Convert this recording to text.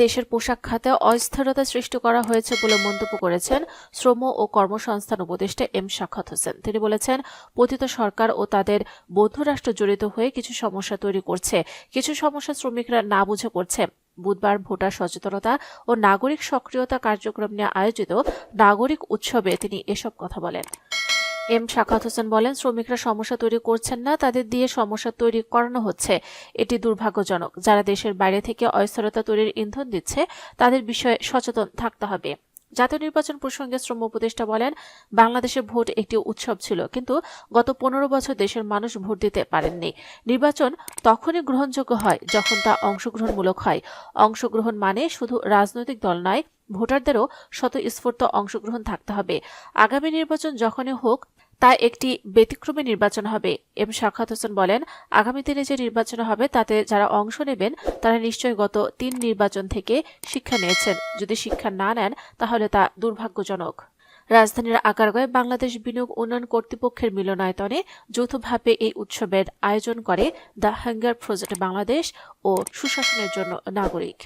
দেশের পোশাক খাতে অস্থিরতা সৃষ্টি করা হয়েছে বলে মন্তব্য করেছেন শ্রম ও কর্মসংস্থান উপদেষ্টা এম সাখাওয়াত হোসেন। তিনি বলেছেন, পতিত সরকার ও তাদের বন্ধু রাষ্ট্র জড়িত হয়ে কিছু সমস্যা তৈরি করছে, কিছু সমস্যা শ্রমিকরা না বুঝে করছে। বুধবার ভোটার সচেতনতা ও নাগরিক সক্রিয়তা কার্যক্রম নিয়ে আয়োজিত নাগরিক উৎসবে তিনি এসব কথা বলেন। এম সাখাওয়াত হোসেন বলেন, শ্রমিকরা সমস্যা তৈরি করছেন না, তাদের দিয়ে সমস্যা তৈরি করানো হচ্ছে। এটি দুর্ভাগ্যজনক। যারা দেশের বাইরে থেকে অস্থিরতা তৈরির ইন্ধন দিচ্ছে তাদের বিষয়ে সচেতন থাকতে হবে। জাতীয় নির্বাচন প্রসঙ্গে শ্রম উপদেষ্টা বলেন, বাংলাদেশে ভোট একটি উৎসব ছিল, কিন্তু গত 15 বছর দেশের মানুষ ভোট দিতে পারেননি। নির্বাচন তখনই গ্রহণযোগ্য হয় যখন তা অংশগ্রহণমূলক হয়। অংশগ্রহণ মানে শুধু রাজনৈতিক দল নয়, ভোটারদেরও স্বতঃস্ফূর্ত অংশগ্রহণ থাকতে হবে। আগামী নির্বাচন যখনই হোক তা একটি ব্যতিক্রমী নির্বাচন হবে। এম সাখাওয়াত হোসেন বলেন, আগামী দিনে যে নির্বাচন হবে তাতে যারা অংশ নেবেন তারা নিশ্চয়ই গত 3 নির্বাচন থেকে শিক্ষা নিয়েছেন। যদি শিক্ষা না নেন তাহলে তা দুর্ভাগ্যজনক। রাজধানীর আগারগাঁওয়ে বাংলাদেশ বিনিয়োগ উন্নয়ন কর্তৃপক্ষের মিলনায়তনে যৌথভাবে এই উৎসবের আয়োজন করে দ্য হাঙ্গার প্রজেক্ট বাংলাদেশ ও সুশাসনের জন্য নাগরিক।